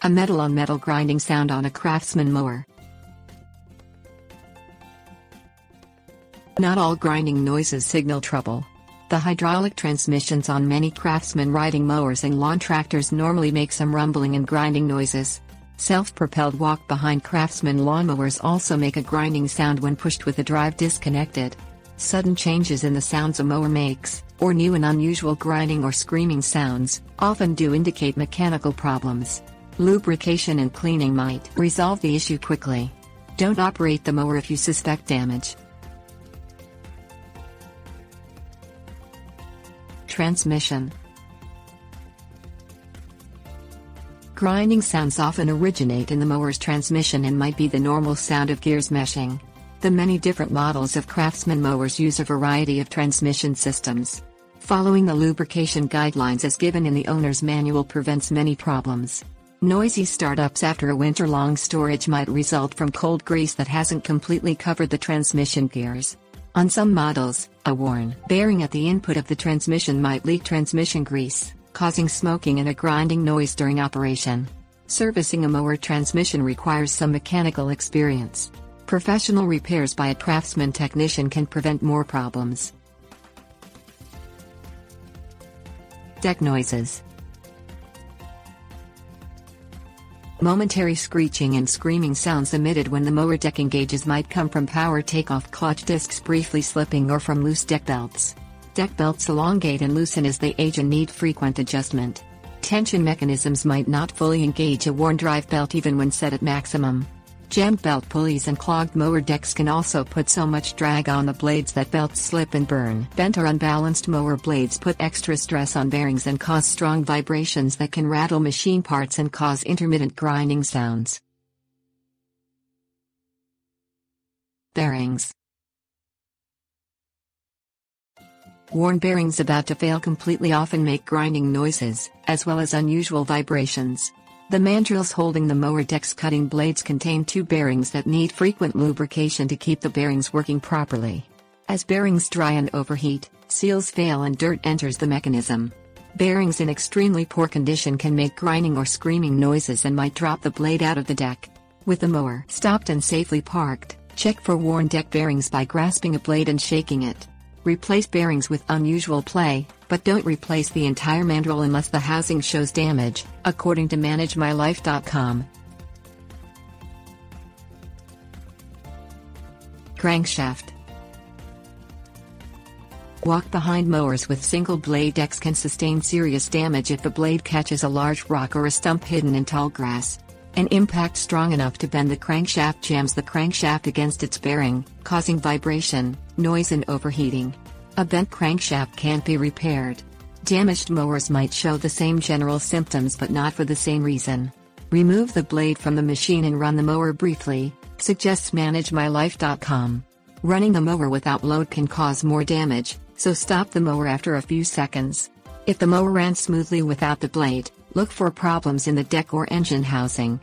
A metal-on-metal grinding sound on a Craftsman mower. Not all grinding noises signal trouble. The hydraulic transmissions on many Craftsman riding mowers and lawn tractors normally make some rumbling and grinding noises. Self-propelled walk-behind Craftsman lawnmowers also make a grinding sound when pushed with the drive disconnected. Sudden changes in the sounds a mower makes, or new and unusual grinding or screaming sounds, often do indicate mechanical problems. Lubrication and cleaning might resolve the issue quickly. Don't operate the mower if you suspect damage. Transmission. Grinding sounds often originate in the mower's transmission and might be the normal sound of gears meshing. The many different models of Craftsman mowers use a variety of transmission systems. Following the lubrication guidelines as given in the owner's manual prevents many problems. Noisy startups after a winter-long storage might result from cold grease that hasn't completely covered the transmission gears. On some models, a worn bearing at the input of the transmission might leak transmission grease, causing smoking and a grinding noise during operation. Servicing a mower transmission requires some mechanical experience. Professional repairs by a Craftsman technician can prevent more problems. Deck noises. Momentary screeching and screaming sounds emitted when the mower deck engages might come from power takeoff clutch discs briefly slipping or from loose deck belts. Deck belts elongate and loosen as they age and need frequent adjustment. Tension mechanisms might not fully engage a worn drive belt even when set at maximum. Jammed belt pulleys and clogged mower decks can also put so much drag on the blades that belts slip and burn. Bent or unbalanced mower blades put extra stress on bearings and cause strong vibrations that can rattle machine parts and cause intermittent grinding sounds. Bearings. Worn bearings about to fail completely often make grinding noises, as well as unusual vibrations. The mandrels holding the mower deck's cutting blades contain two bearings that need frequent lubrication to keep the bearings working properly. As bearings dry and overheat, seals fail and dirt enters the mechanism. Bearings in extremely poor condition can make grinding or screaming noises and might drop the blade out of the deck. With the mower stopped and safely parked, check for worn deck bearings by grasping a blade and shaking it. Replace bearings with unusual play, but don't replace the entire mandrel unless the housing shows damage, according to ManageMyLife.com. Crankshaft. Walk-behind mowers with single-blade decks can sustain serious damage if the blade catches a large rock or a stump hidden in tall grass. An impact strong enough to bend the crankshaft jams the crankshaft against its bearing, causing vibration, noise and overheating. A bent crankshaft can't be repaired. Damaged mowers might show the same general symptoms but not for the same reason. Remove the blade from the machine and run the mower briefly, suggests ManageMyLife.com. Running the mower without load can cause more damage, so stop the mower after a few seconds. If the mower ran smoothly without the blade, look for problems in the deck or engine housing.